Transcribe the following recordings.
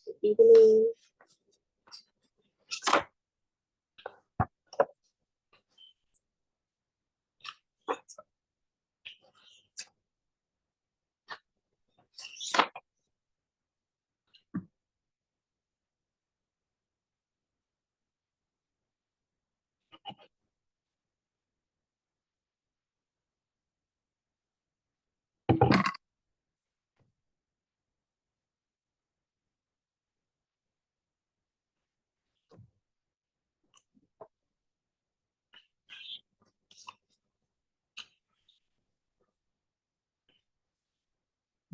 Evening.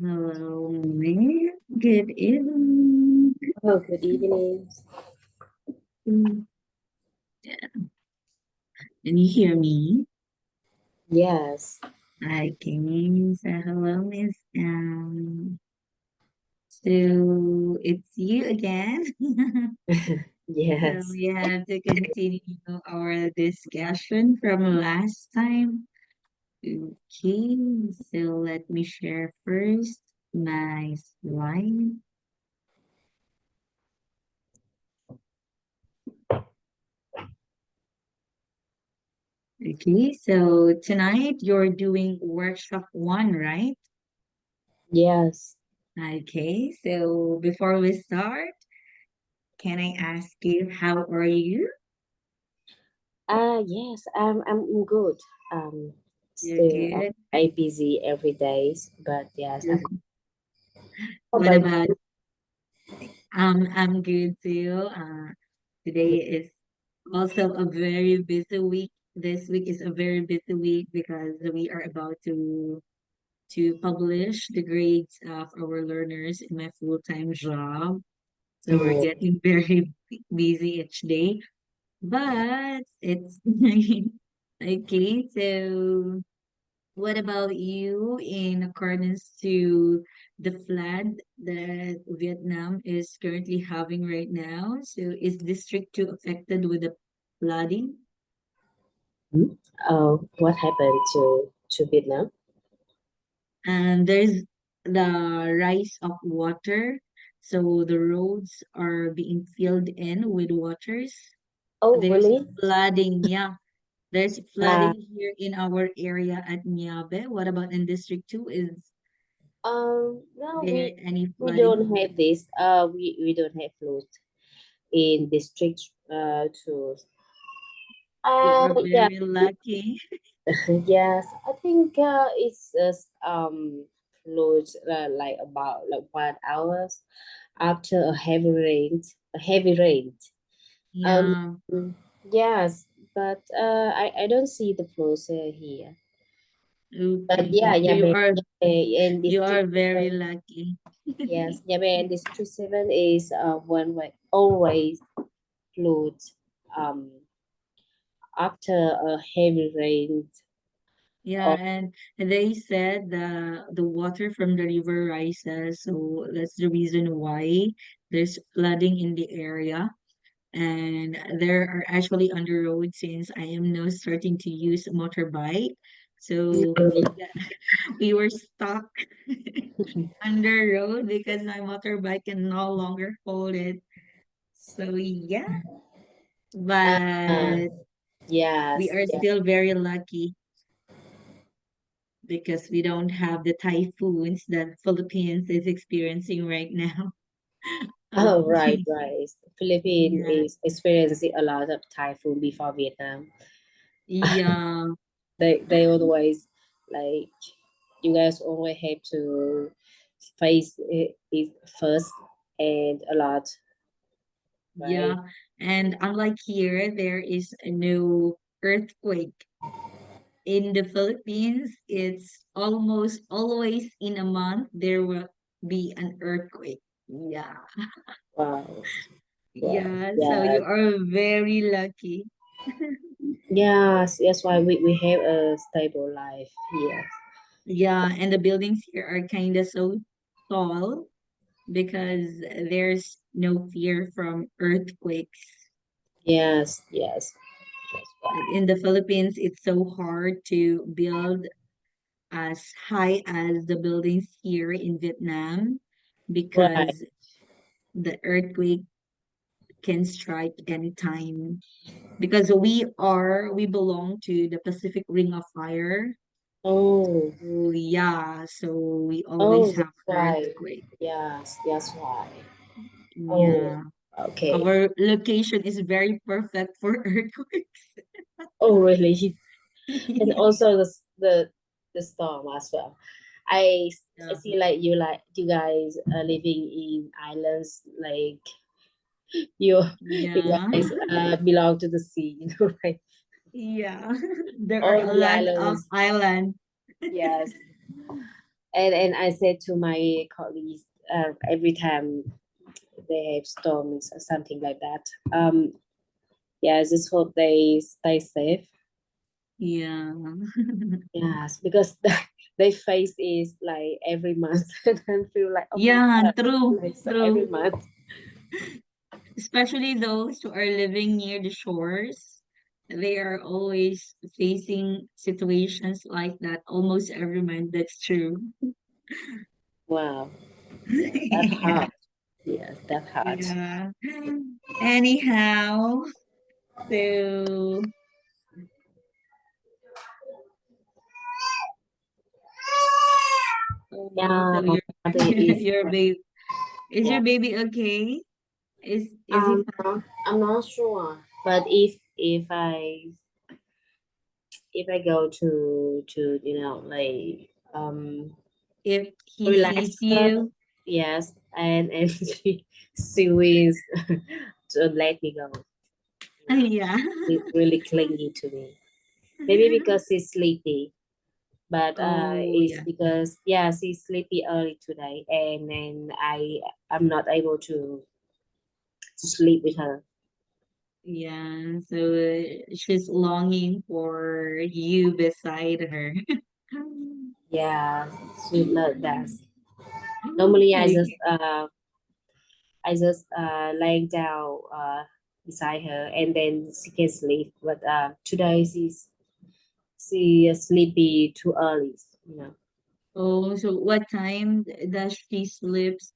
Hello, Mayor. Good evening. Oh, good evening. Mm, Can you hear me? Yes. Okay, so hello, Miss. So it's you again. So Yes. we have to continue our discussion from last time. Okay, so let me share first my slide. Okay, so tonight you're doing workshop one, right? Yes. Okay, so before we start, can I ask you how are you? Yes, I'm good. You're Still good. I busy every day, but yes, You're, how what about about I'm good too. Today is also a very busy week. This week is a very busy week because we are about to publish the grades of our learners in my full-time job. So we're you? getting very busy each day. But it's okay. So, what about you in accordance to the flood that Vietnam is currently having right now? So, is District 2 affected with the flooding? What happened to Vietnam? And there's the rise of water. So, the roads are being filled in with waters. Oh, There's really? flooding, yeah. There's Uh, flooding here in our area at Niabe. What about in District 2? Is no, there any we flooding? don't have this. We don't have flood in district. To You are yeah. very lucky. Yes, I think it's flows like about like 1 hours after a heavy rain. A heavy rain. Um, Yeah. yes, but I don't see the flows here. But Okay. yeah, So and you District are very 7, lucky. yes, and District 7 is one way always flows after a heavy rain. Yeah, Or and they said the water from the river rises, so that's the reason why there's flooding in the area. And there are actually on the road since I am now starting to use a motorbike. So yeah, we were stuck on the road because my motorbike can no longer hold it. So yeah, uh, but we yes, are yes. still very lucky because we don't have the typhoons that Philippines is experiencing right now. Oh, right, Okay. right. Philippines Yeah. is experiencing a lot of typhoon before Vietnam. Yeah. They always like you guys always have to face it first and a lot, right? Yeah. And unlike here, there is no earthquake. In the Philippines, it's almost always in a month there will be an earthquake. Yeah. Wow, wow, Yeah. So yeah, you are very lucky. yes. That's why we have a stable life here. Yeah. And the buildings here are kind of so tall because there's no fear from earthquakes. Yes, yes, But in the Philippines, it's so hard to build as high as the buildings here in Vietnam right. because the earthquake can strike anytime because we belong to the Pacific Ring of Fire. Oh, So yeah, so we oh, always that's have why. earthquake. Yes, that's why. Oh, Yeah. okay. Our location is very perfect for earthquakes. Oh, really? And Yeah. also the storm as well. I I Yeah. see like you guys are living in islands like you you Yeah. guys belong to the sea, right? Yeah. There are All a the lot of islands. island. Yes. And I said to my colleagues every time they have storms or something like that. Yeah, I just hope they stay safe. Yeah. Yes, because they face is like every month and I feel like oh my Yeah, god, true, like so every true. month. Especially those who are living near the shores. They are always facing situations like that almost every month. That's true. Wow, that Yeah. hard. Yes, that hard. Yeah. Anyhow, so Yeah, so my your mother is. your baby is Yeah, your baby okay? Is he fine? I'm not sure, but if I go to like If he relax sees her, you? yes, and she wins to let me go. Yeah, Yeah. she's really clingy to me. Maybe because she's sleepy, but Oh it's yeah. because yeah, she's sleepy early today, and then I'm not able to sleep with her. Yeah. So she's longing for you beside her. Yeah, she love that. Normally, Okay. I just laying down beside her, and then she can sleep. But today she is sleepy too early. You know. Oh, so what time does she sleeps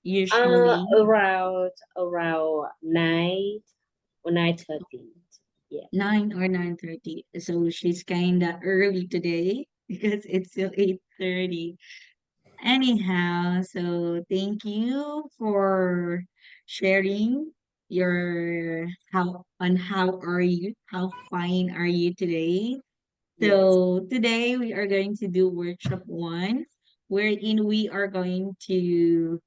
usually? Around 9 or 9:30. Yeah. 9 or 9:30. So she's kinda early today because it's still 8:30. Anyhow, so thank you for sharing your how are you? How fine are you today? Yes. So today we are going to do workshop one, wherein we are going to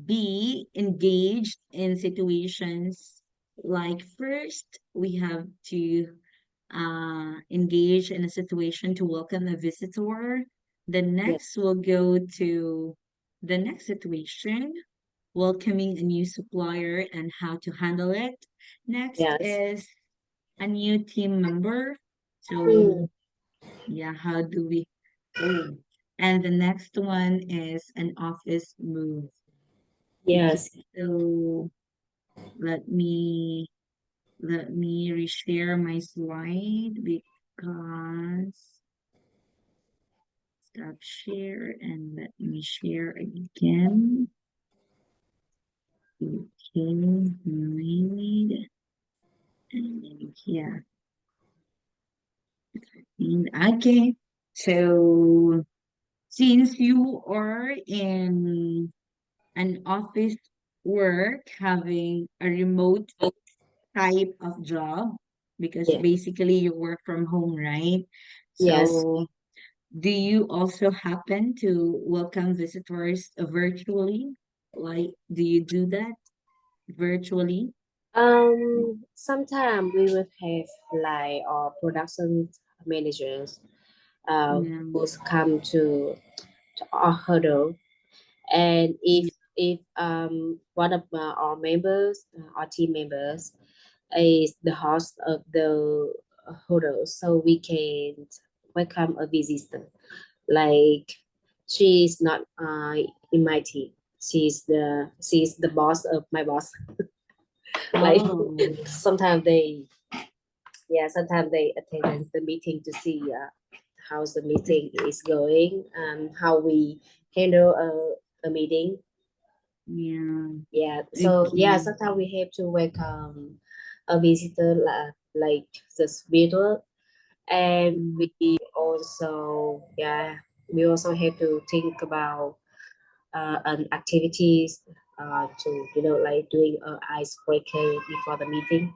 be engaged in situations like first we have to engage in a situation to welcome a visitor. The Yes. next will go to the next situation, welcoming a new supplier and how to handle it. Next Yes. is a new team member. Mm, So yeah, how do we? Oh, and the next one is an office move. Okay, yes. so let me let me reshare my slide because stop share and let me share again. Okay, right. And yeah, and okay. So since you are in an office work, having a remote type of job, because Yes. basically you work from home, right? Yes. So do you also happen to welcome visitors virtually? Like, do you do that virtually? Sometimes we will have like our production managers Yeah. who's come to our huddle, and if one of our members, our team members, is the host of the huddle, so we can welcome a visitor. Like she's not in my team. She's the boss of my boss. Like Oh, sometimes they attend the meeting to see how's the meeting is going and how we handle a meeting. Yeah. Yeah, so yeah, Okay. sometimes we have to welcome a visitor like the spiritual, and Mm. we also, yeah, we also have to think about an activities to, like doing a icebreaker before the meeting.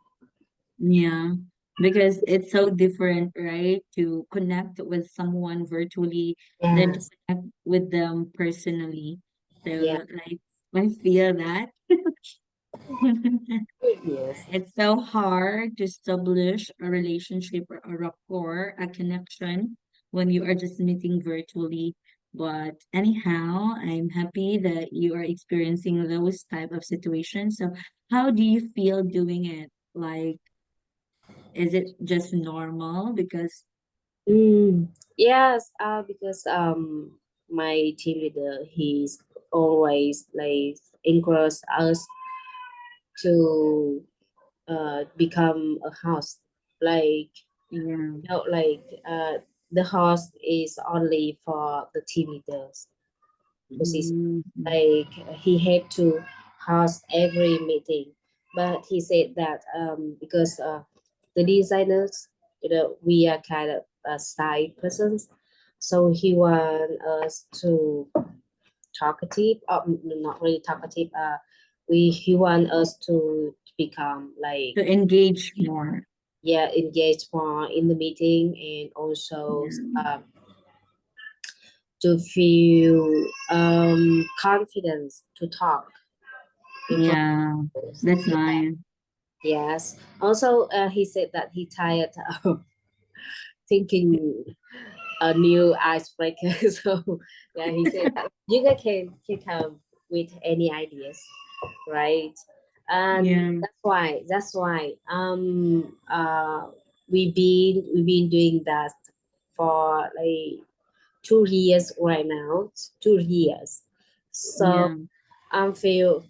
Yeah. Because it's so different, right? To connect with someone virtually than to Yes, connect with them personally. yeah, So like I feel that. yes, It's so hard to establish a relationship or a rapport, a connection when you are just meeting virtually. But anyhow, I'm happy that you are experiencing those type of situations. So how do you feel doing it? Like, is it just normal? Because yes. Because my team leader, he's always like encourage us to become a host, like, yeah, like the host is only for the team leaders position. mm, Like he had to host every meeting, but he said that because the designers, we are kind of side persons, so he want us to talkative, not really talkative. We he want us to become like, to engage more. yeah, engage more in the meeting, and also Yeah, to feel confidence to talk in front yeah, of others. that's Yeah. nice. Yes. Also, he said that he tired of thinking a new icebreaker. So yeah, he said that you guys can come with any ideas, right? And Yeah, that's why we've been doing that for like 2 years right now. 2 years. So yeah, I feel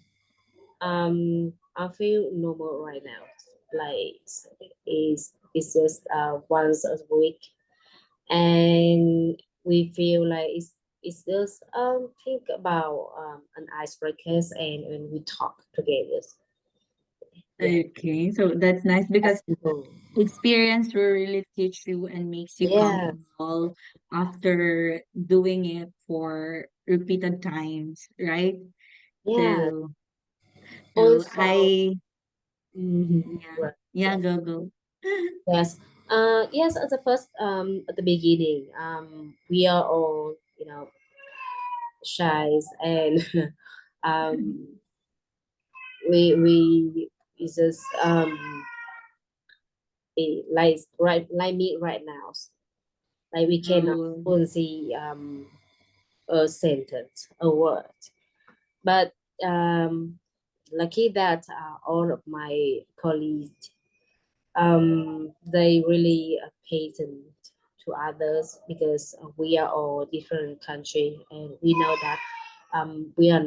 I feel normal right now. Like it's just once a week, and we feel like it's just think about an icebreakers, and we talk together. Yeah, okay. So that's nice because that's simple. experience will really teach you and makes you Yeah, comfortable after doing it for repeated times, right? yeah. So, so Also, I, yeah, right. yeah, Yes, go, go. yes. Yes. At the first, at the beginning, we are all, shy, and um, we just like me right now, like we cannot Oh, see a sentence, a word, but lucky that all of my colleagues, they really patient to others, because we are all different country, and we know that um, we are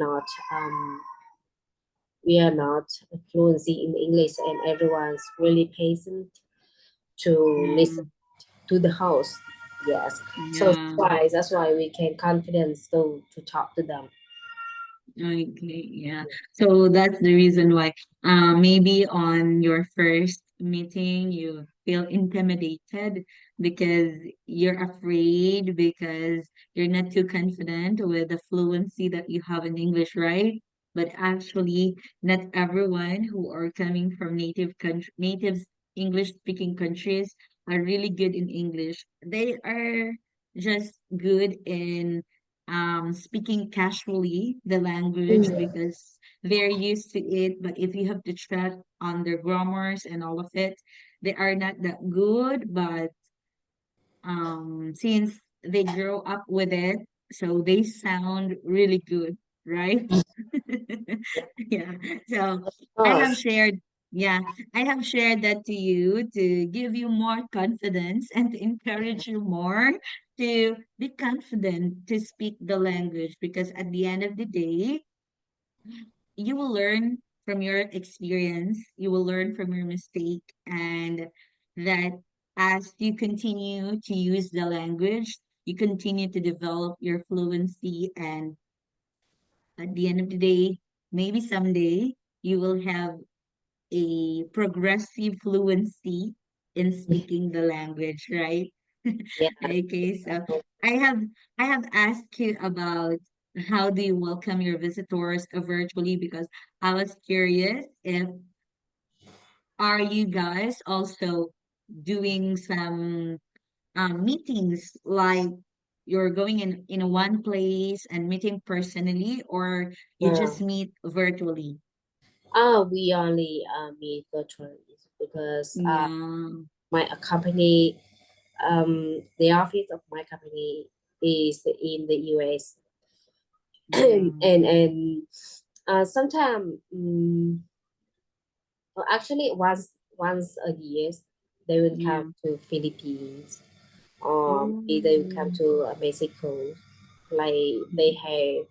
not fluency in English, and everyone's really patient to yeah, listen to the host. Yes, so yeah. that's why we can confidence to talk to them. Okay, yeah. So that's the reason why maybe on your first meeting you feel intimidated because you're afraid because you're not too confident with the fluency that you have in English, right? But actually not everyone who are coming from native English speaking countries are really good in English. They are just good in speaking casually the language Mm. because they're used to it. But if you have to check on their grammars and all of it, they are not that good. But since they grow up with it, so they sound really good, right? Yeah. So Of I have course. shared, yeah, I have shared that to you to give you more confidence and to encourage you more to be confident to speak the language because at the end of the day, you will learn from your experience, you will learn from your mistake, and that as you continue to use the language, you continue to develop your fluency, and at the end of the day, maybe someday you will have a progressive fluency in speaking the language, right? Yeah. Okay, so I have I have asked you about how do you welcome your visitors virtually because I was curious if are you guys also doing some meetings like you're going in a one place and meeting personally or you Uh, just meet virtually? we only meet virtually because Yeah, my company, the office of my company is in the US. yeah, And sometimes, well, actually, once a year, they will come yeah. to Philippines, or they will come Oh, to Mexico. Like they have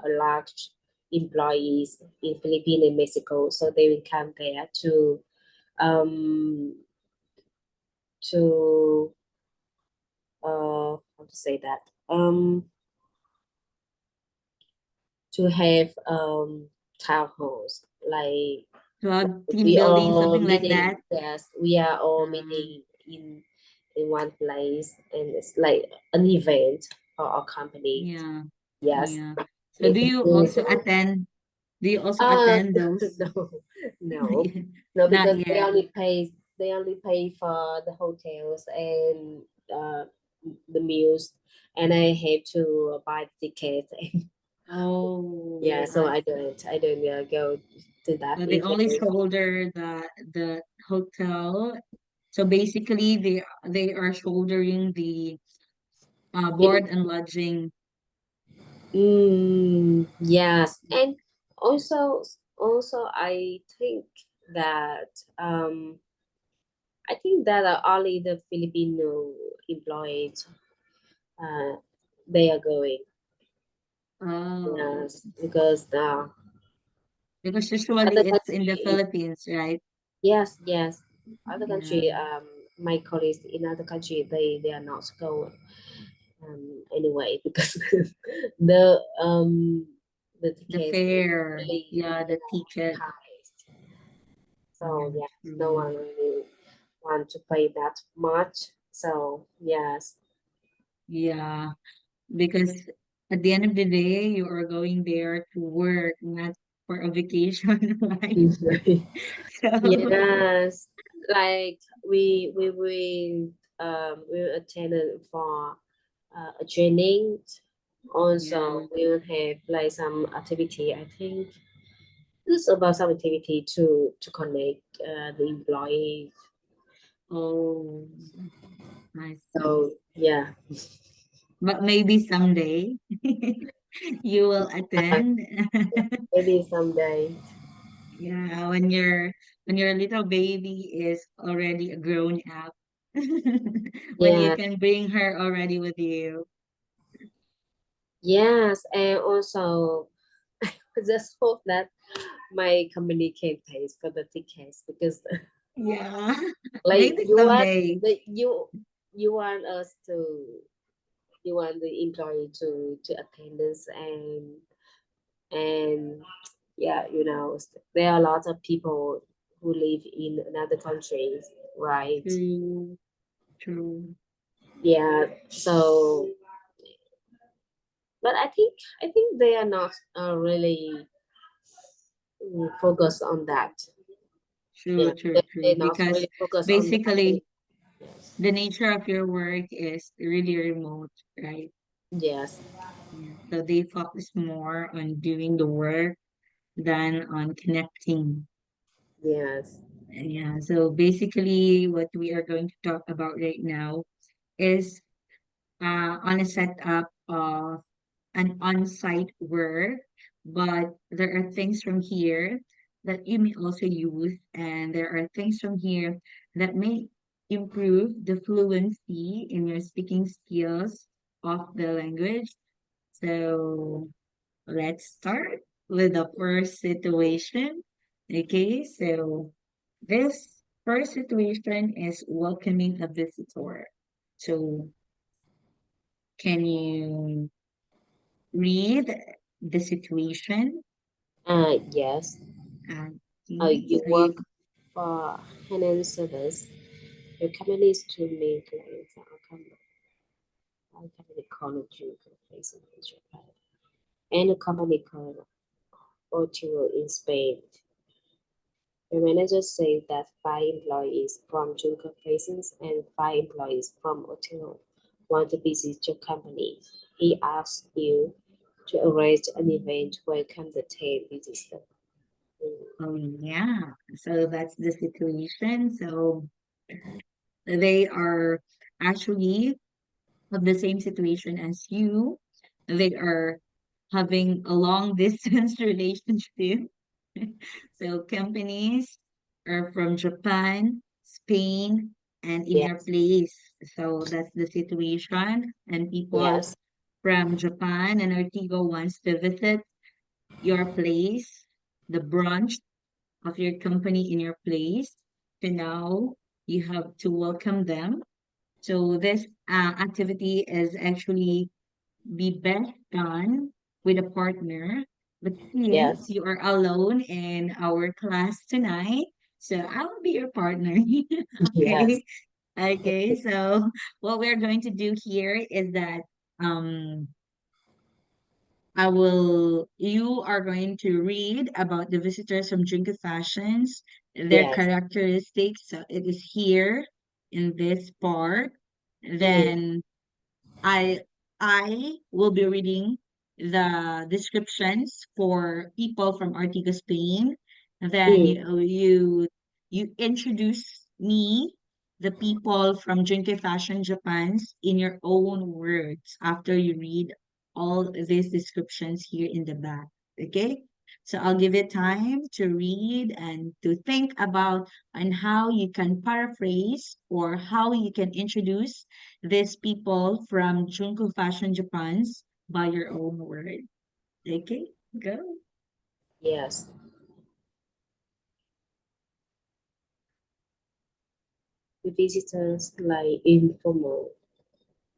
a large employees in Philippines and Mexico, so they will come there um to how to say that, to have town halls, like club team we building, all something like meeting. that. Yes, we are all Um, meeting in one place, and it's like an event for our company. yeah, Yes, yeah. So it's good. do you also uh attend those? no, no, no, Not because yet. they only pay for the hotels and uh the meals, and I have to buy tickets. Oh, Yeah, so I see. I don't go to that So they only event. shoulder the hotel. So basically, they are shouldering the board and lodging. Yes, and also that um I think that only the Filipino employees uh they are going. Oh, Yes, because the because other usually it's in the country, Philippines, right? yes, other Yeah, country, my colleagues in other country, they are not going anyway, because the the tickets is fare, really, yeah, the ticket. high. So Yeah, yeah, no true. one really want to pay that much. So yes. Yeah, because at the end of the day, you are going there to work, not for a vacation, right? So, Yes, like we attended for a training. yeah. Also, we will have like some activity. I think it's about some activity to connect the employees. Oh, I see. So yeah, But maybe someday you will uh, attend. maybe someday. Yeah, when your little baby is already a grown up. When you Yeah, can bring her already with you. yes, and also just hope that my company can pay for the tickets, because Yeah, like maybe someday. you want us to, you want the employee to attend this, and yeah, there are lots of people who live in another countries, right? True, true, Yeah, so but I think they are not really focused on that. Yeah, true, true, true. they're not Because really focused on that. basically, the nature of your work is really remote, right? Yes, Yeah. So they focus more on doing the work than on connecting. yes, Yeah. So basically, what we are going to talk about right now is on a setup of an on-site work, but there are things from here that you may also use, and there are things from here that may improve the fluency in your speaking skills of the language. So let's start with the first situation. Okay, so this first situation is welcoming a visitor. So can you read the situation? Yes. Okay, You so work for Hanan Service. Your company is to make like a company called Juka facing in Japan and a company called Otiro in Spain. The manager said that five employees from Junker Places and five employees from Otero want to visit your company. He asked you to arrange an event to welcome the 10 visitors. Mm, yeah, so that's the situation. So they are actually of the same situation as you. They are having a long distance relationship. So companies are from Japan, Spain, and in your yes, place. So that's the situation. And people yes, from Japan and Artigo wants to visit your place, the branch of your company in your place. So now you have to welcome them. So this activity is actually be best done with a partner. But since yes, you are alone in our class tonight, so I will be your partner. yes, Okay. Okay. So what we're going to do here is that you are going to read about the visitors from Jinko Fashions, their yes. characteristics. So it is here in this part. Mm, Then I I will be reading the descriptions for people from Artiga, Spain. And then mm, you introduce me, the people from Junke Fashion Japan's in your own words after you read all these descriptions here in the back. Okay? So I'll give it time to read and to think about on how you can paraphrase or how you can introduce these people from Junko Fashion Japan's by your own word. Okay, go. yes. The visitors like informal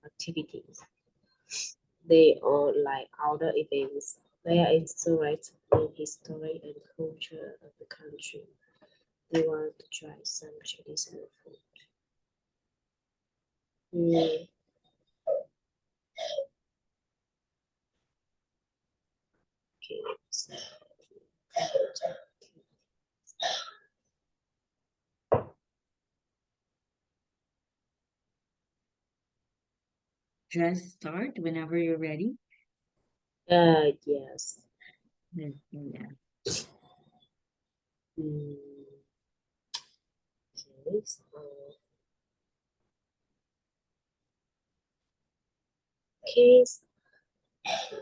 activities. They are like outdoor events. They are interested in history and culture of the country. They want to try some traditional food. Mm, okay, so, Just start whenever you're ready. yes. Yeah. Mm, okay, okay,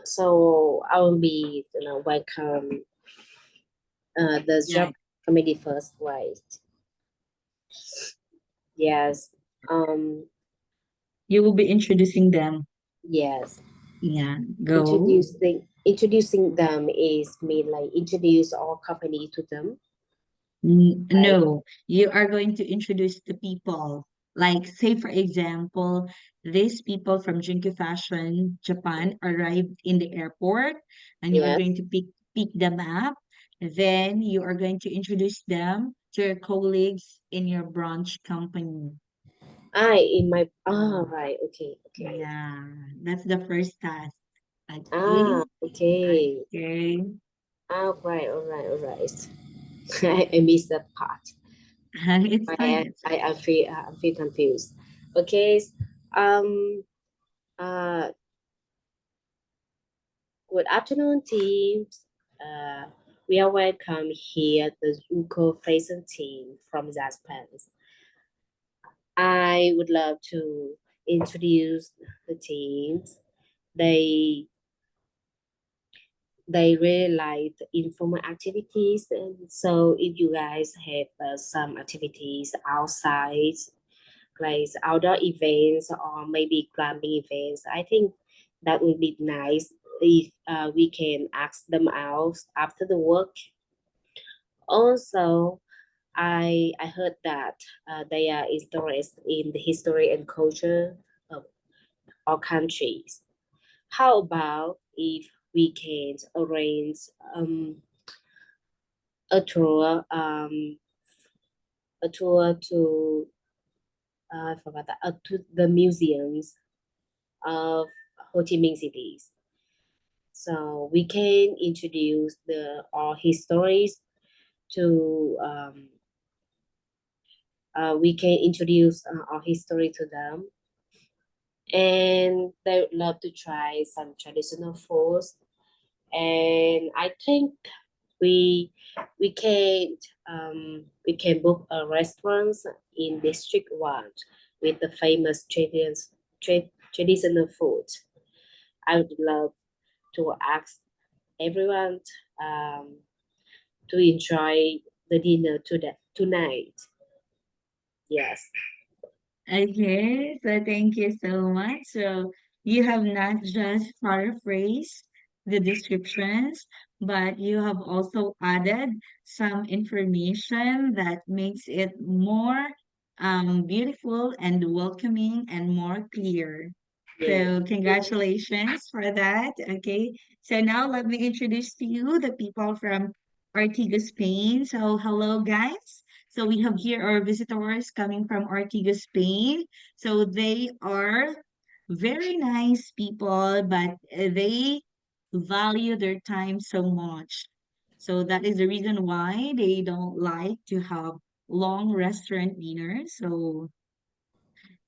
so I will be, welcome the Yeah. job committee first, right? Yes. Um. You will be introducing them. Yes. Yeah. Go. Introducing them is mean like introduce our company to them, right? No, you are going to introduce the people. Like, say, for example, these people from Jinky Fashion Japan arrived in the airport and you are going Yes. to pick them up. Then you are going to introduce them to your colleagues in your branch company. I in my Mm, right. Okay. Okay. yeah, that's the first task. Ah. Okay, Okay. okay. Ah. Right. All right. All right. I missed that part. It's fine. It's I feel confused. Okay. Um. Uh. Good afternoon, teams. Uh. We are welcome here the Zuko Faison team from Japan. I would love to introduce the teams. They they really like the informal activities, and so if you guys have some activities outside, like outdoor events or maybe climbing events, I think that would be nice if we can ask them out after the work. Also, I heard that they are interested in the history and culture of our countries. How about if we can arrange a tour, a tour to I forgot that, to the museums of Ho Chi Minh cities. So we can introduce the our histories to we can introduce our history to them, and they would love to try some traditional foods. And I think we we can we can book a restaurant in District One with the famous traditional food. I would love to ask everyone um, to enjoy the dinner tonight. Yes, Okay, so thank you so much. So you have not just paraphrased the descriptions, but you have also added some information that makes it more beautiful and welcoming and more clear. yeah, So congratulations for that. Okay. So now let me introduce to you the people from Ortiga, Spain. So hello guys. So we have here our visitors coming from Ortiga, Spain. So they are very nice people, but they value their time so much. So that is the reason why they don't like to have long restaurant dinners. So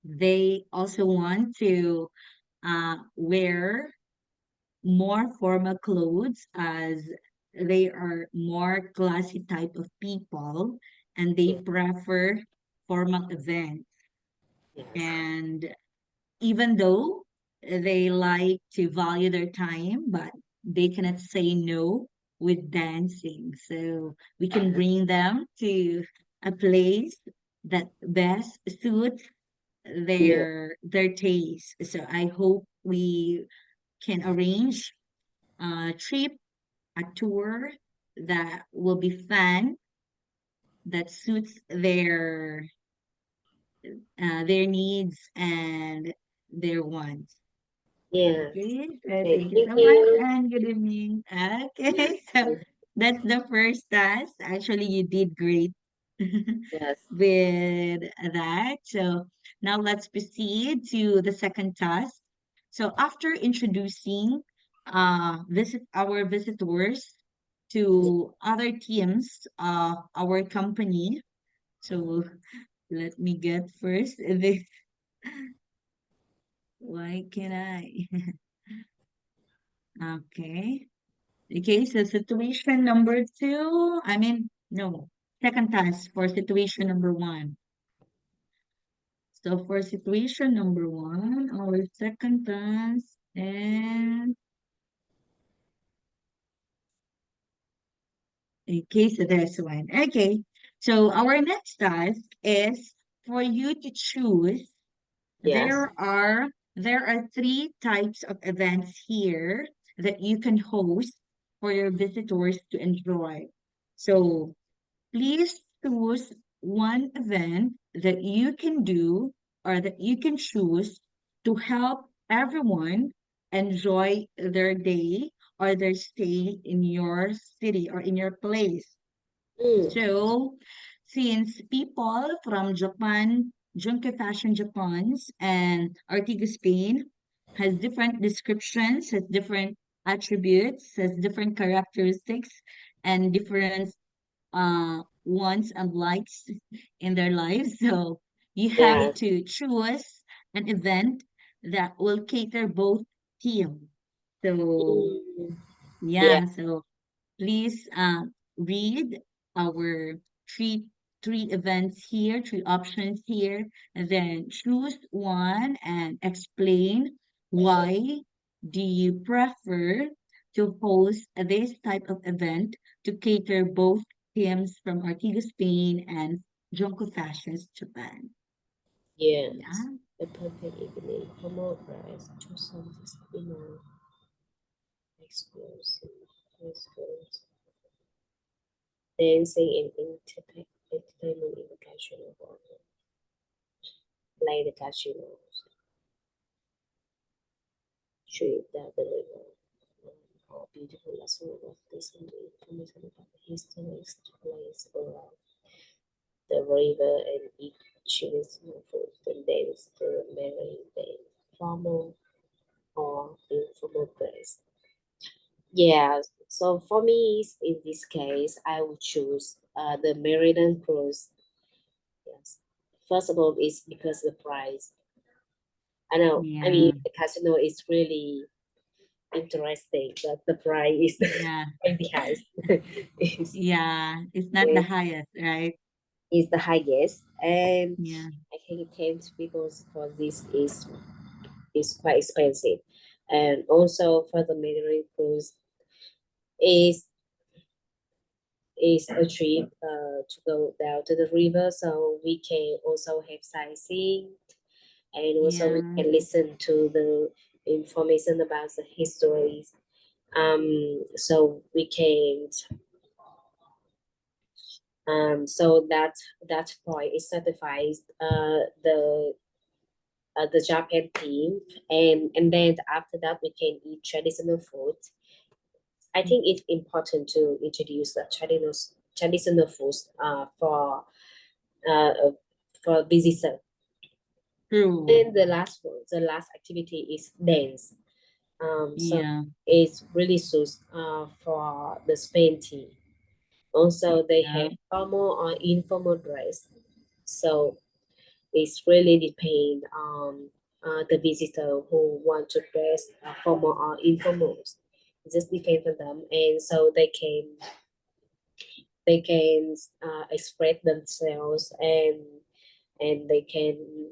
they also want to wear more formal clothes as they are more classy type of people and they yeah, prefer formal events. yes, And even though they like to value their time, but they cannot say no with dancing. So we can bring them to a place that best suits yeah, their taste. So I hope we can arrange a trip, a tour that will be fun, that suits their needs and their wants. yes. Okay, so Okay, thank you thank so much you. and good evening. Okay, so that's the first task. Actually, you did great Yes, with that. So now let's proceed to the second task. So after introducing our visitors yeah, to other teams of our company. So let me get first this. Why can I? Okay. Okay, so situation number two, no, second task for situation number one. So for situation number one, our second task, and okay, so there's one. Okay, so our next task is for you to choose. yes. There are three types of events here that you can host for your visitors to enjoy. So please choose one event that you can do or that you can choose to help everyone enjoy their day or their stay in your city or in your place. Mm, So, since people from Japan, Junke Fashion Japan's and Artiga Spain has different descriptions, has different attributes, has different characteristics, and different wants and likes in their lives. So you have yes. to choose an event that will cater both team. So Mm, yeah, yeah, so please read our three three events here, three options here, and then choose one and explain why do you prefer to host this type of event to cater both teams from Artiga Spain and Jonko Fashions Japan. yes. Yeah. A perfect evening. Promote rice. Choose some exclusive, exclusive. Dancing and entertainment in the casual world. Play the casinos. Treat that deliver. All beautiful lesson of this and information about the historic place around the river and it chooses first and then the marine then formal or informal place. Yeah, so for me, in this case, I would choose the Meridian cruise. Yes, first of all, is because the price. I know. I mean, Yeah. the casino is really interesting, but the price is Yeah. the highest. is Yeah. It's not the highest, right? is the highest, and Yeah. I think it tends because for this is quite expensive, and also for the Meridian cruise is is a trip to go down to the river, so we can also have sightseeing, and also we Yeah. can listen to the information about the histories. So we can so that point is certified the Japan theme, and then after that we can eat traditional food. I think it's important to introduce the traditional foods uh, for visitors. True. And the last activity is dance. So Yeah. it's really suits for the Spain team. Also, they have Yeah. formal or informal dress. So it's really depend on the visitor who want to dress formal or informal. It just depends on them, and so they can express themselves and they can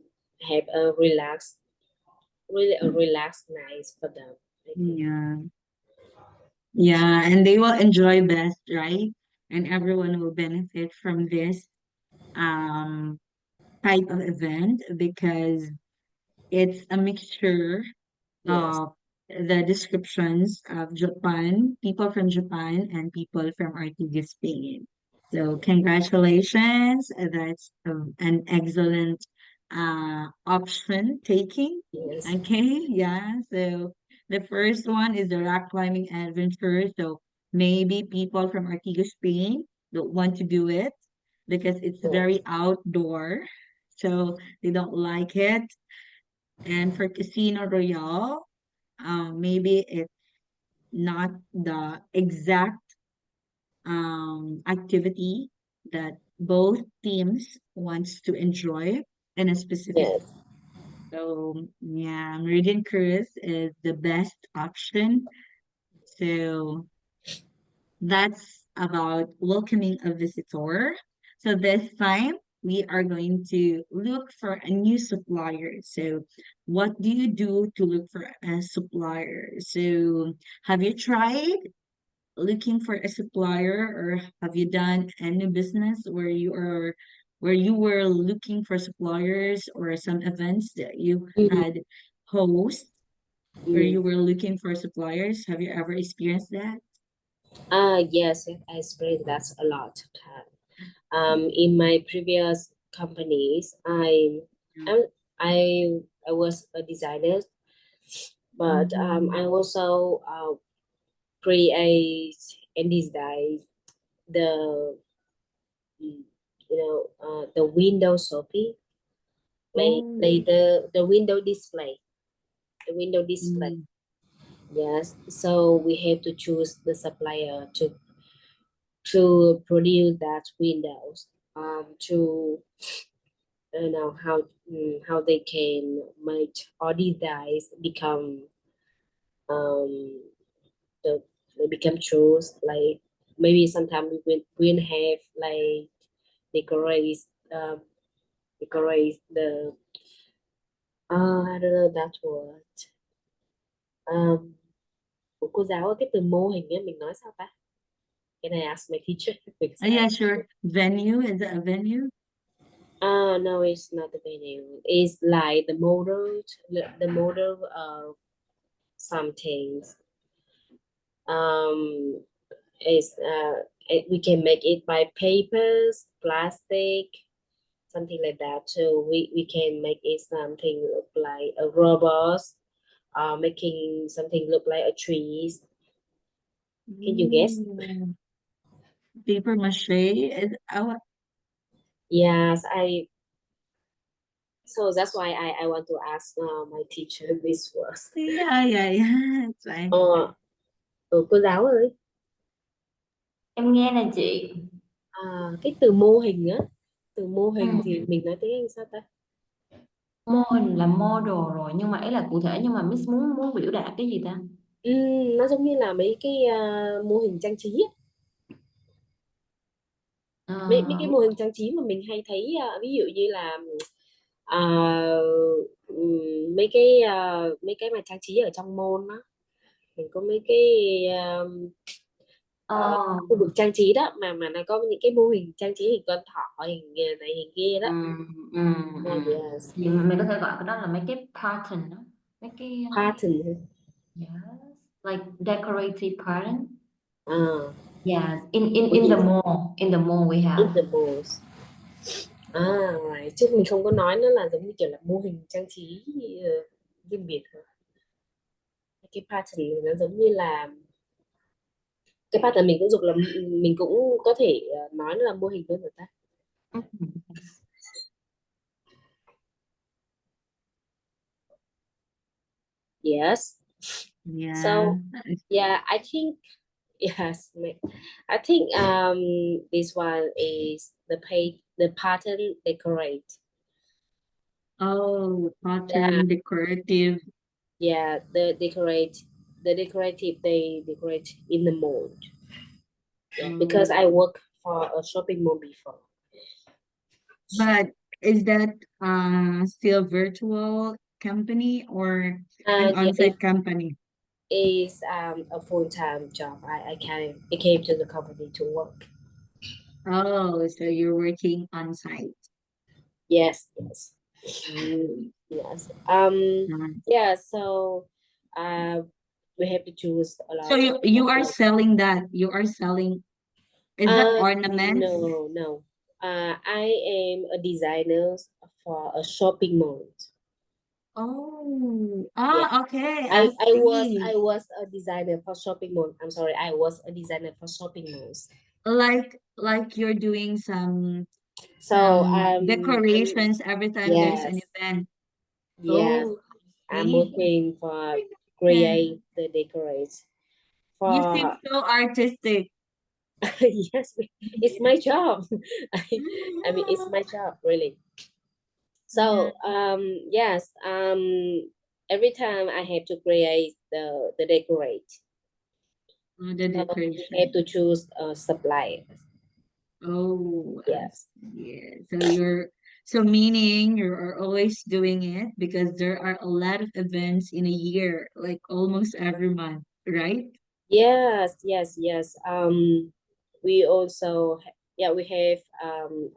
have a relaxed really a relaxed night for them, I think. Yeah. Yeah. And they will enjoy best, right? And everyone will benefit from this um type of event because it's a mixture Yes. of the descriptions of Japan, people from Japan, and people from Ortigas, Spain. So, congratulations. That's an excellent option taking. Yes. Okay, yeah. So, the first one is the rock climbing adventure. So, maybe people from Ortigas, Spain don't want to do it because it's Yeah. very outdoor. So, they don't like it. And for Casino Royale, maybe it's not the exact activity that both teams wants to enjoy in a specific. Yes. So yeah, Meridian Cruise is the best option. So that's about welcoming a visitor. So this time we are going to look for a new supplier. So what do you do to look for a supplier? So have you tried looking for a supplier or have you done any business where you were looking for suppliers or some events that you Mm, had host where mm. you were looking for suppliers? Have you ever experienced that? Yes, I experienced that a lot of time. In my previous companies, I, I was a designer, but Mm-hmm. I also create and design the the window shopping, Oh, the window display. mm, Yes, so we have to choose the supplier to produce that windows. To how how they can make all these dyes become um the they become truths. Like maybe sometimes we will have like decorate um decorate the I don't know that word. um của cô giáo á, cái từ mô hình á mình nói sao ta? Can I ask my teacher? Because yeah, sure. Venue, is it a venue? no, it's not the venue. It's like the model of some things. Um, is we can make it by papers, plastic, something like that. So we can make it something look like a robot, making something look like a trees. Can you guess? Mm. paper mache. Yes, I so that's why I want to ask my teacher this was. Yeah, yeah, yeah. It's fine. Ờ, cô giáo ơi, Em nghe nè chị. cái từ mô hình á, từ mô Ừ. hình thì mình nói tiếng Anh sao ta? Mô hình là model rồi nhưng mà ấy là cụ thể, nhưng mà Miss muốn muốn biểu đạt cái gì ta? Nó giống như là mấy cái mô hình trang trí á. Ờ, Mấy cái mô hình trang trí mà mình hay thấy ví dụ như là à, mấy cái mà trang trí ở trong mall á, mình có mấy cái à, ờ, khu vực trang trí đó mà nó có những cái mô hình trang trí hình con thỏ, hình này hình kia đó. ừ, ừ, ừ. Yes, Thì mình có thể gọi cái đó là mấy cái pattern đó, mấy cái pattern. yes, like decorative pattern. À, Yes, in the okay. mall, in the mall we have. In the malls. Right. Chứ mình không có nói nó là giống như kiểu là mô hình trang trí riêng biệt hả? Cái pattern thì nó giống như là cái pattern mình cũng dùng là mình cũng có thể nói nó là mô hình luôn rồi ta. Mhm. Yes. Yeah. So yeah, I think yes, I think this one is the pattern decorate. Oh, Yeah, pattern decorative. yeah, the decorative they decorate in the mold. Yeah, because Oh, I work for a shopping mall before. but is that still virtual company or an Yeah, on-site company? is a full-time job. I came to the company to work. Oh, so you're working on site. Yes, yes, Oh, yes. nice. Yeah. So, uh, we have to choose a So lot you of are like. selling that. You are selling, is that ornaments? No, no. I am a designer for a shopping mall. Oh, Yeah. okay. I I see. was a designer for shopping mall. I'm sorry, I was a designer for shopping malls. Like you're doing So I'm decorations every time there's an yes, event. yes. Oh, I I'm see. working for Yeah. create the decorate You seem for so artistic. yes, it's my job. I, I mean it's my job really. Yeah, So yes, every time I have to create the decorate, oh, the so we have decoration. to choose a supplier. Oh, I Yes. see. Yeah. So meaning you are always doing it because there are a lot of events in a year, like almost every month, right? Yes, yes, yes. We also yeah we have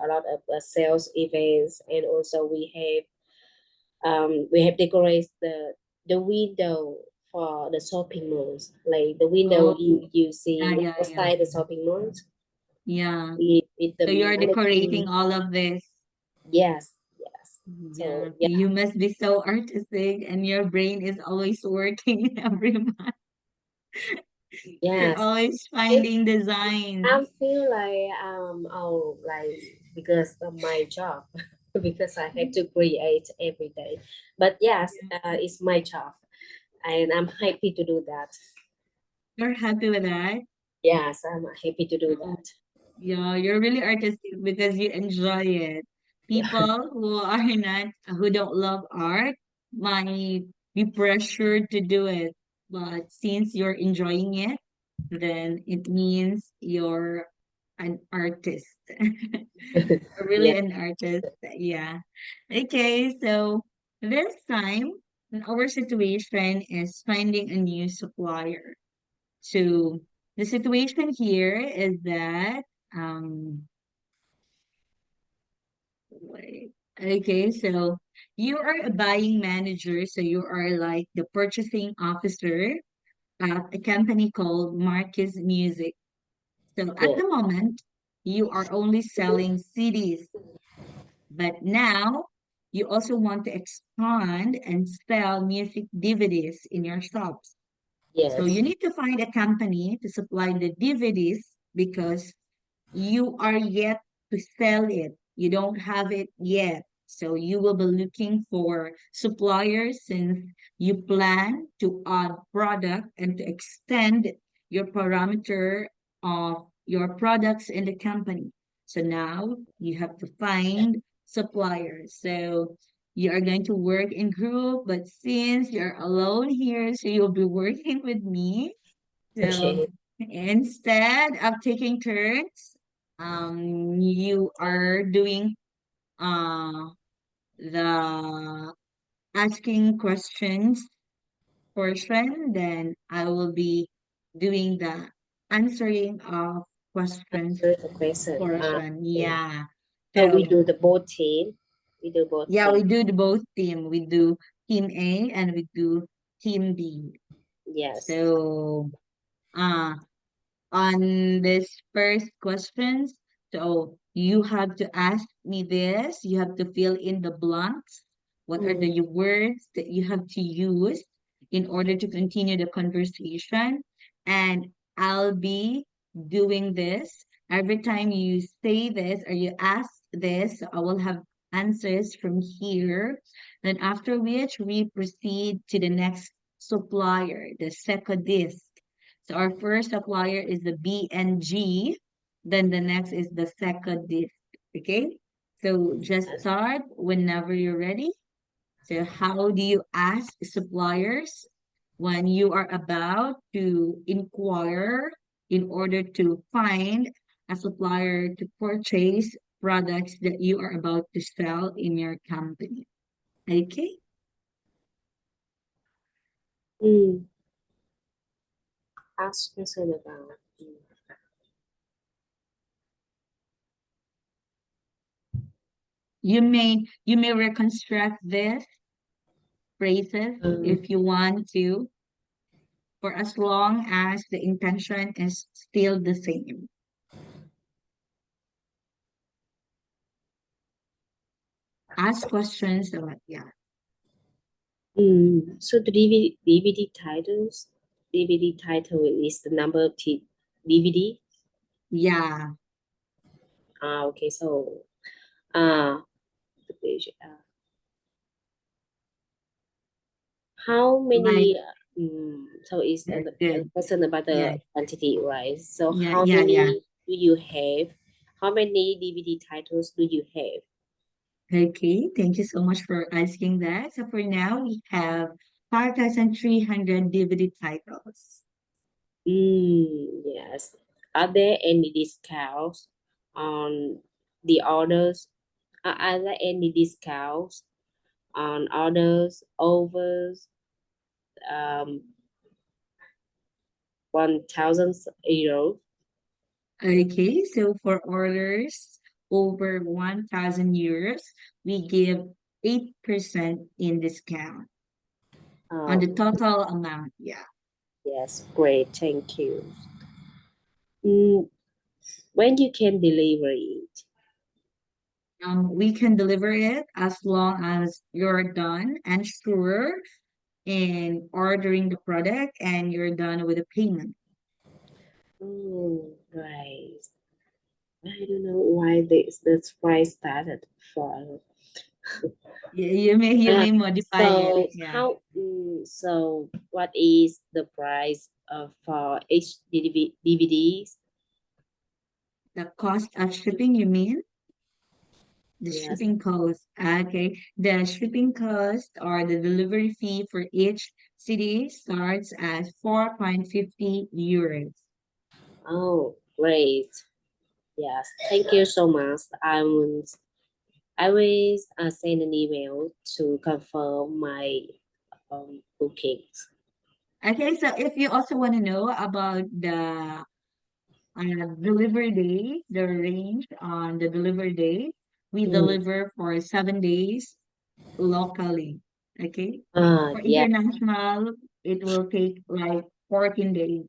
a lot of sales events, and also we have decorated the window for the shopping malls, like the window Oh, you yeah, see yeah, yeah. outside the shopping malls Yeah. with the So you're decorating mannequin. all of this. Yes, yes. So Yeah. yeah, You must be so artistic and your brain is always working every month. You're yes. always It, finding I designs. feel like because of my job because I have to create every day. But yes, it's my job, and I'm happy to do that. You're happy with that? Yes, I'm happy to do Oh, that. yeah, you're really artistic because you enjoy it. Yeah. People who are not, who don't love art might be pressured to do it. But since you're enjoying it, then it means you're an artist. Yeah. Really an artist. Yeah. Okay, so this time, our situation is finding a new supplier. So the situation here is that wait. Okay, so you are a buying manager, so you are like the purchasing officer at a company called Marcus Music. So at Yeah. the moment, you are only selling CDs, but now you also want to expand and sell music DVDs in your shops. So Yes. you need to find a company to supply the DVDs because you are yet to sell it. You don't have it yet. So you will be looking for suppliers since you plan to add product and to extend your parameter of your products in the company. So now you have to find suppliers. So you are going to work in group, but since you're alone here, so you'll be working with me. So Okay. instead of taking turns, you are doing uh the asking questions portion, then I will be doing the answering of questions Answer the question. portion. Okay. Yeah. So we So do the both team. We do both yeah, team. we do the both team. We do team A and we do team B. Yes. So uh on this first questions. So you have to ask me this. You have to fill in the blanks. What are Mm, the words that you have to use in order to continue the conversation? And I'll be doing this every time you say this or you ask this. I will have answers from here. Then after which we proceed to the next supplier, the second disc. So our first supplier is the BNG. Then the next is the second disc. Okay. So just yes. start whenever you're ready. So how do you ask suppliers when you are about to inquire in order to find a supplier to purchase products that you are about to sell in your company? Okay. Mm, ask question about. You may reconstruct this phrases Um, if you want to, for as long as the intention is still the same. Ask questions about, yeah. so the DVD titles, DVD title is the number of DVD. Yeah, Okay. So, uh, the page, how like many? So it's that's a good. question about Yeah, the quantity, right? So yeah, how yeah, yeah. many do you have? How many DVD titles do you have? Okay, thank you so much for asking that. So for now, we have 5,300 DVD titles. Yes. Are there any discounts on the orders? Are there any discounts on orders over um 1,000 euros? Okay, so for orders over 1,000 euros, we give 8% in discount on the Um, total amount. Yeah. yes, great, thank you. Mm, when you can deliver it? We can deliver it as long as you're done and sure in ordering the product and you're done with the payment. Oh, right. I don't know why this price started for. You Uh, may modify it. so Yeah. how? So what is the price for each DVDs? The cost of shipping, you mean? The Yes. shipping cost. Okay. The shipping cost or the delivery fee for each CD starts at 4.50 euros. Oh, great. Yes. Thank you so much. I will send an email to confirm my bookings. Okay, so if you also want to know about the delivery day, the range on the delivery day, we Mm. deliver for 7 days locally. Okay. For Yes. international, it will take like 14 days.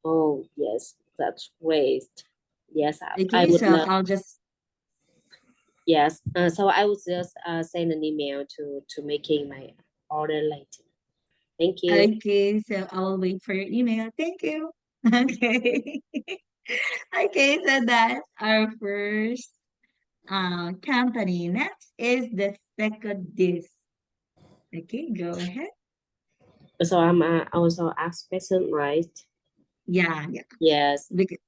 Oh, yes. That's great. Yes, I Okay, would so love. I'll just Yes. So I would just send an email to making my order later. Thank you. okay, so I'll wait for your email. Thank you. Okay. Okay, so that's our first company. Next is the second disc. Okay, go ahead. So I'm also ask question, right? Yeah, yeah. Yes. Bec-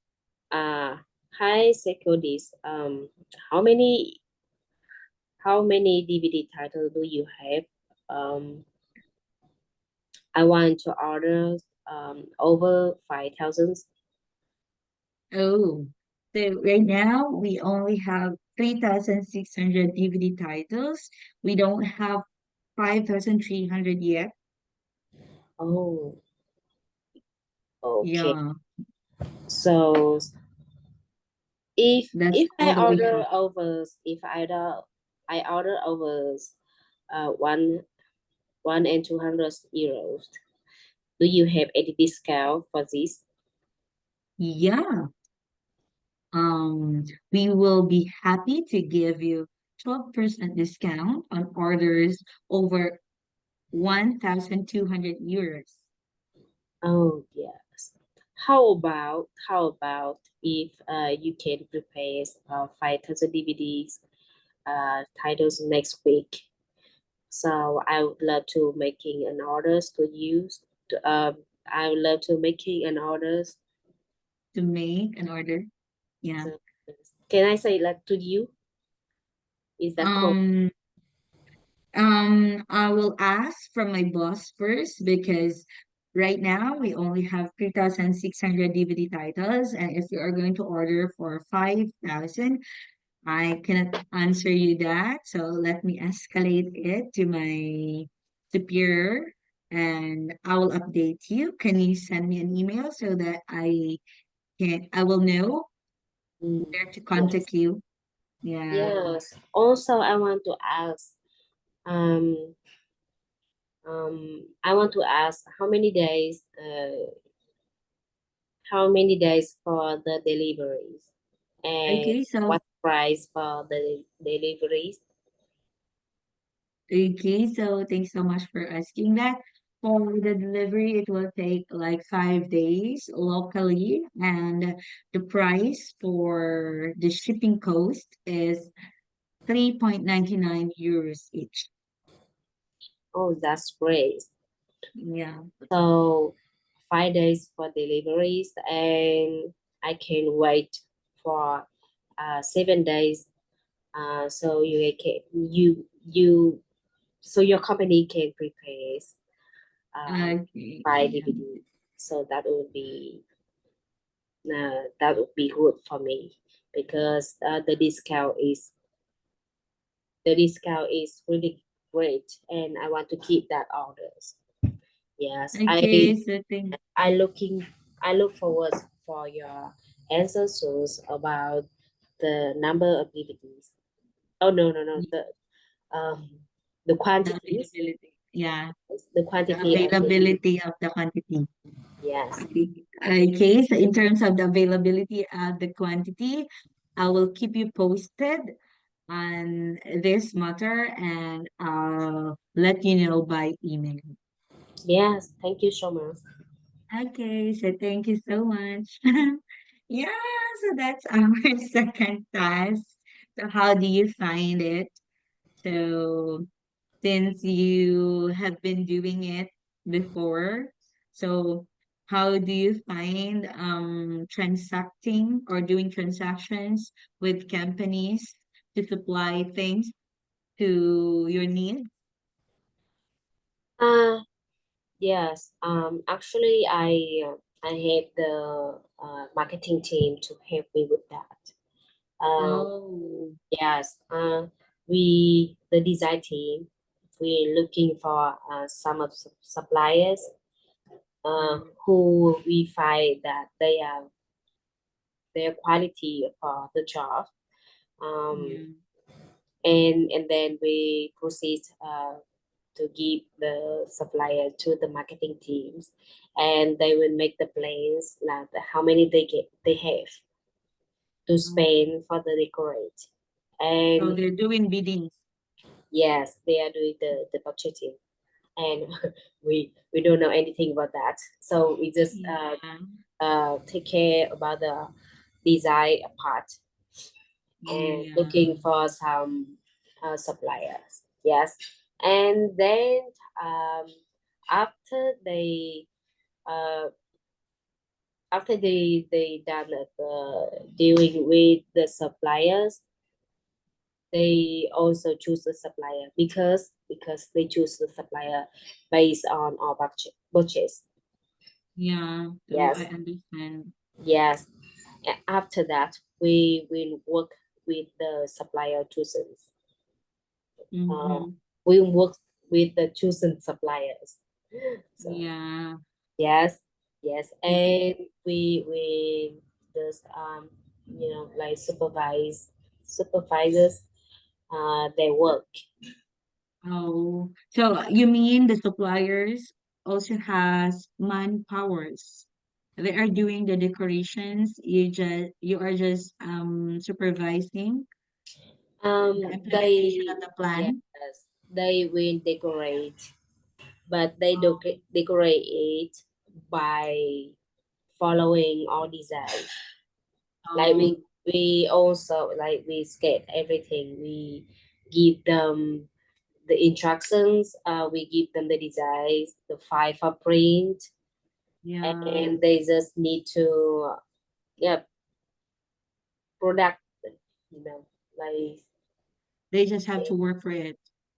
Hi, Secodis. How many DVD titles do you have? Um, I want to order over 5,000. oh, so right now we only have 3,600 DVD titles. We don't have 5,300 yet. Oh, okay. Yeah, So that's if all I that we order have. over, if I order over one and 200 euros, do you have any discount for this? Yeah, we will be happy to give you 12% discount on orders over 1,200 euros. Oh yes. How about if you can prepare 5,000 DVDs titles next week? So I would love to making an orders to use. I would love to making an orders. To make an order. Yeah. So, can I say like to you? Is that correct? Um, I will ask from my boss first because right now we only have 3,600 DVD titles, and if you are going to order for 5,000, I cannot answer you that. So let me escalate it to my superior, and I will update you. Can you send me an email so that I will know Mm, where to yes. contact you? Yeah. Yes. Also, I want to ask. Um. I want to ask how many days. How many days for the deliveries, and Okay, so what price for the deliveries? thanks so much for asking that. For the delivery, it will take like 5 days locally, and the price for the shipping cost is 3.99 euros each. Oh, that's great. Yeah. So 5 days for deliveries, and I can wait for 7 days. So so your company can prepare Okay. buy Yeah. DVD. So that would be good for me because the discount is really great, and I want to keep that orders. Yes, Okay, so thank I looking I look forward for your answers soon about the number of DVDs. Oh no, you um the the quantities, availability. Yeah, the the quantity of the DVD. availability of the quantity. Yes, Okay, so in terms of the availability of the quantity, I will keep you posted on this matter and I'll let you know by email. yes. Thank you so much. Okay, so thank you so much. Yeah, so that's our second task. So how do you find it? So since you have been doing it before. So how do you find transacting or doing transactions with companies to supply things to your needs? Uh yes. Actually, I had the marketing team to help me with that. Um, Oh, yes. The design team, we're looking for some of suppliers mm, who we find that they are their quality for the job. Um, yeah. and then we proceed to give the supplier to the marketing teams, and they will make the plans like how many they have to Oh, spend for the decorate. so And they're doing biddings. yes, they are doing the budgeting, and we don't know anything about that, so we just Yeah. take care about the design a part and Yeah. looking for some suppliers. Yes, and then um, after they uh, after they done dealing with the suppliers, they also choose the supplier because they choose the supplier based on our budget. Yeah. So I Yes, understand. yes. After that, we will work with the supplier choosers. Uh, Mm-hmm. we work with the chosen suppliers. So Yeah. yes, yes, Because, and we just like supervisors their work. oh, so you mean the suppliers also has manpowers. They are doing the decorations. You are just supervising the implementation of They the plan. yes, they will decorate, but they Oh, decorate it by following our designs. Like oh, we also like we skate everything. We give them the instructions. We give them the designs, the file for print, yeah. and they just need to yeah product. You know, like They just have to work for it,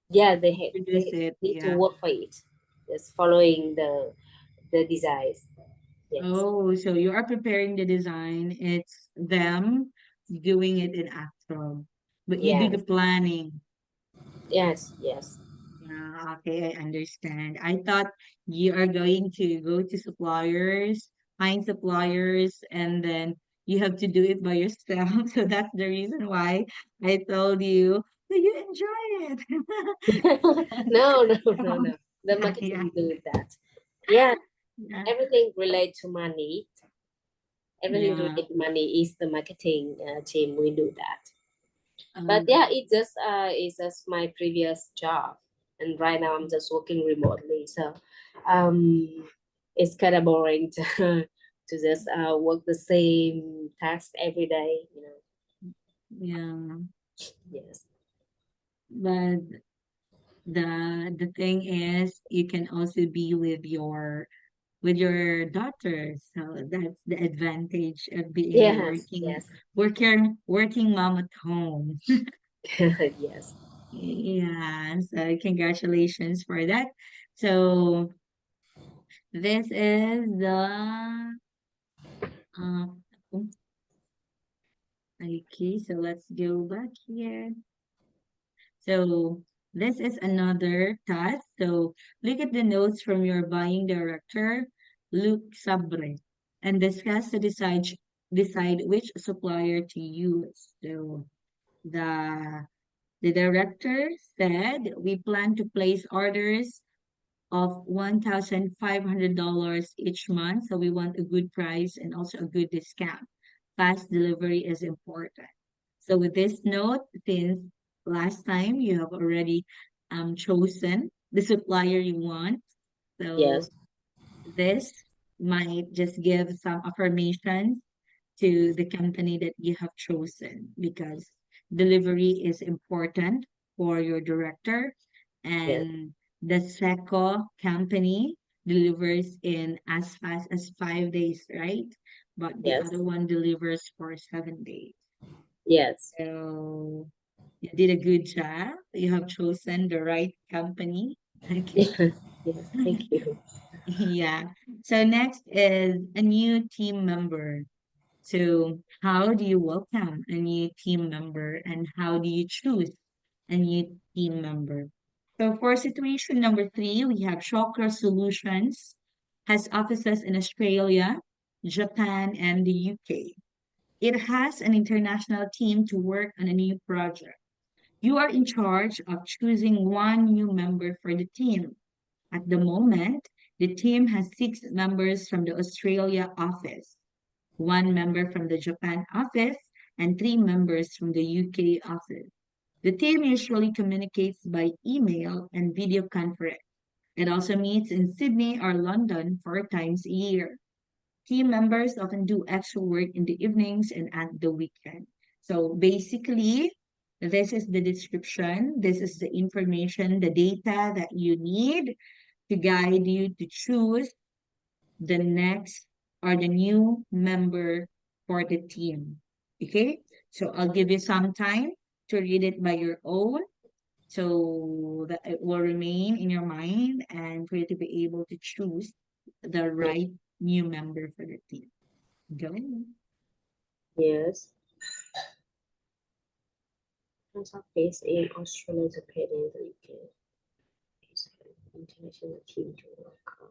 yeah, produce they it. need to Yeah. work for it. Just following the designs. Yes, Oh, so you are preparing the design. It's them doing it in actual, but you do the yes, planning. yes, yes. Yeah, okay, I understand. I thought you are going to go to suppliers, find suppliers, and then you have to do it by yourself. So that's the reason why I told you, do you enjoy No, no, no, it? no. The Yeah, yeah, marketing do that. Yeah, yeah, everything relate to money. Everything yeah. related to money is the marketing team. We do that. But Um, yeah, it's just my previous job, and right now I'm just working remotely. So, it's kind of boring to to just work the same task every day. You know. yeah. Yes. But the thing is, you can also be with your daughter. So that's the advantage of being a Yes. Yes. working mom at home. Yes. Yeah, so congratulations for that. So this is the uh, okay, so let's go back here. So this is another task. So look at the notes from your buying director, Luke Sabre, and discuss to decide which supplier to use. So the the director said we plan to place orders of $1,500 each month. So we want a good price and also a good discount. Fast delivery is important. So with this note, since last time you have already chosen the supplier you want, so Yes. this might just give some affirmation to the company that you have chosen because delivery is important for your director Yes. and the SECO company delivers in as fast as 5 days, right? But the Yes. other one delivers for 7 days. Yes. So you did a good job. You have chosen the right company. Okay. Yes. Thank you. Yeah. So next is a new team member. So, how do you welcome a new team member and how do you choose a new team member? So, for situation number three, we have Chakra Solutions, has offices in Australia, Japan, and the UK. It has an international team to work on a new project. You are in charge of choosing one new member for the team. At the moment, the team has 6 members from the Australia office, 1 member from the Japan office, and 3 members from the UK office. The team usually communicates by email and video conference. It also meets in Sydney or London 4 times a year. Team members often do extra work in the evenings and at the weekend. So basically, this is the description. This is the information, the data that you need to guide you to choose the next or the new member for the team. Okay, so I'll give you some time to read it by your own so that it will remain in your mind and for you to be able to choose the Yeah. right new member for the team. Go ahead. Yes. Face in Australia, Japan, and the UK. It's an international team to work on.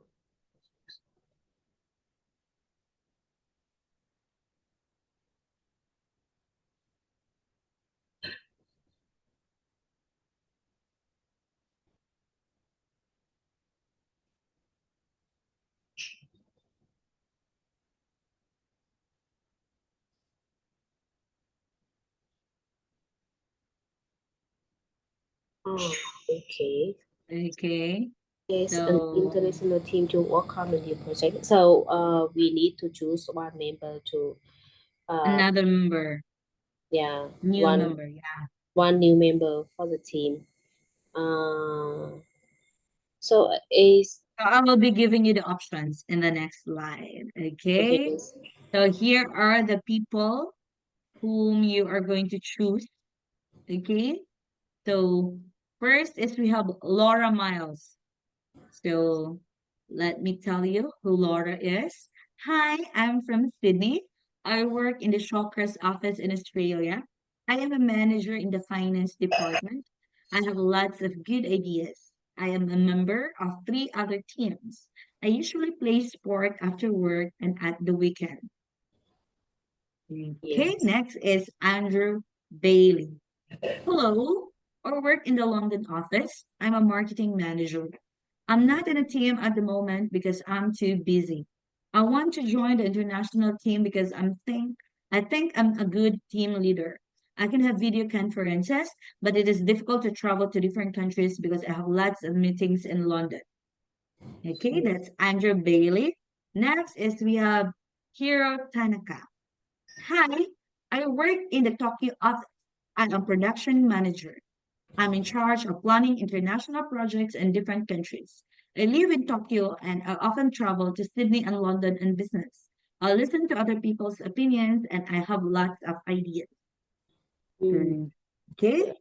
Oh, okay. Okay, It's an so international team to work on a new project. So we need to choose one member to another member, yeah, new member, yeah. one new member for the team. So is So I will be giving you the options in the next slide. okay. Okay, so here are the people whom you are going to choose. Okay, so first is we have Laura Miles. So let me tell you who Laura is. Hi, I'm from Sydney. I work in the Shockers office in Australia. I am a manager in the finance department. I have lots of good ideas. I am a member of three other teams. I usually play sport after work and at the weekend. Okay, Yes. next is Andrew Bailey. Hello, I work in the London office. I'm a marketing manager. I'm not in a team at the moment because I'm too busy. I want to join the international team because I think I'm a good team leader. I can have video conferences, but it is difficult to travel to different countries because I have lots of meetings in London. Okay, Mm. that's Andrew Bailey. Next is we have Hiro Tanaka. Hi, I work in the Tokyo office. I'm a production manager. I'm in charge of planning international projects in different countries. I live in Tokyo and I often travel to Sydney and London on business. I listen to other people's opinions and I have lots of ideas. Mm. Mm. Okay,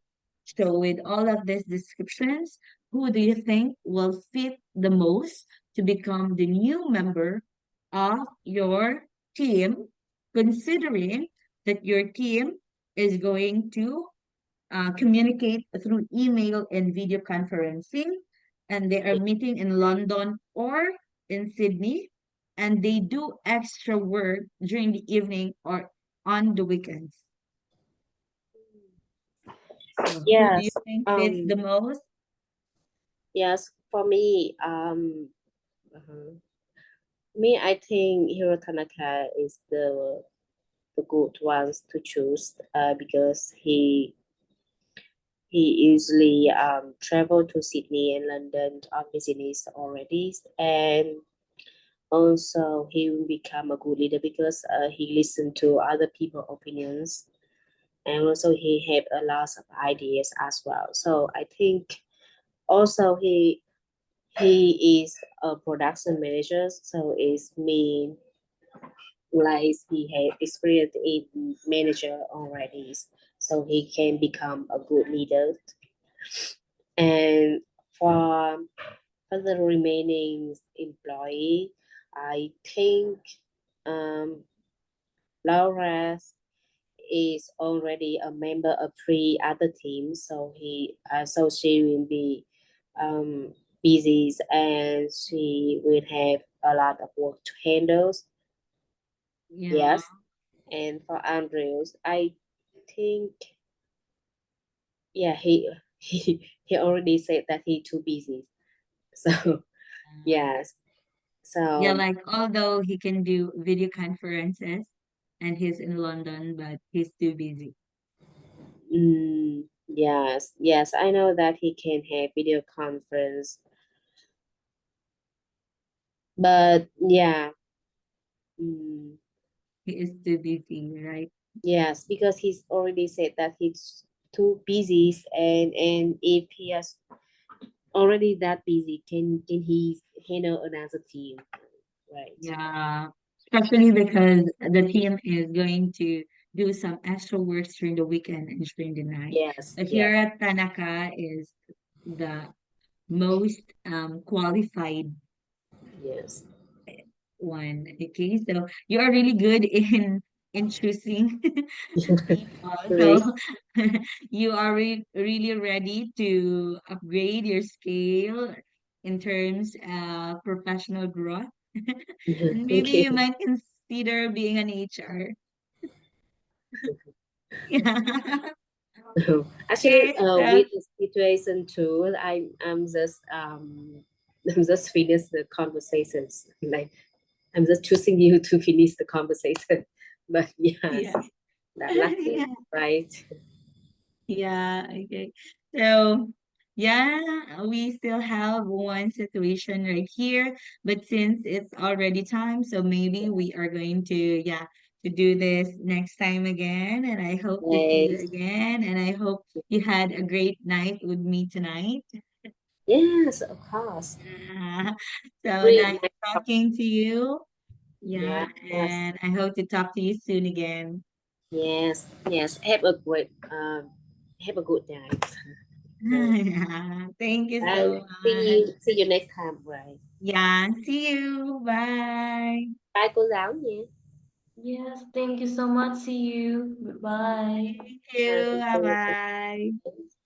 so with all of these descriptions, who do you think will fit the most to become the new member of your team, considering that your team is going to communicate through email and video conferencing, and they are meeting in London or in Sydney, and they do extra work during the evening or on the weekends. So who do you Yes. think fits the most? Yes. For me, me, I think Hiro Tanaka is the good ones to choose. Because he usually travel to Sydney and London on business already, and also he will become a good leader because he listen to other people opinions, and also he have a lot of ideas as well. So I think also he is a production manager, so it's mean like he had experience in manager already, so he can become a good leader. And for the remaining employee, I think um, Laura is already a member of three other teams, so she will be um, busy and she will have a lot of work to handle. Yeah, Yes, and for Andrews, I think yeah he already said that he too busy. So yes, yeah, so like although he can do video conferences and he's in London, but he's too busy. yes, I know that he can have video conference, but yeah, Mm, He is too busy, right? yes, because he's already said that he's too busy, and if he has already that busy, can he handle another team, right? Yeah, especially because the team is going to do some extra works during the weekend and during the night. Yes, But yes, here at Tanaka is the most qualified yes. one. Okay, so you are really good in choosing people. So Great. you are really ready to upgrade your scale in terms of professional growth. And maybe Thank you you. might consider being an HR. Yeah. Actually, Okay, so with the situation too, I'm just I'm just finish the conversations. Like I'm just choosing you to finish the conversation. But yes, yeah. that lucky, Yeah. right? Yeah, okay. So, yeah, we still have one situation right here, but since it's already time, so maybe we are going to, yeah, to do this next time again. And I hope to see you Yes, again. And I hope you had a great night with me tonight. yes, of course. Yeah. So Really nice nice talk. talking to you. Yeah, Yes, and I hope to talk to you soon again. yes, yes. Have a good night. Okay. Yeah, thank you And so much. see you next time, right? Yeah, see you. Bye. Bye cô giáo nha. Yes, thank you so much. See you. Goodbye. Thank À, you. thank Bye you. bye.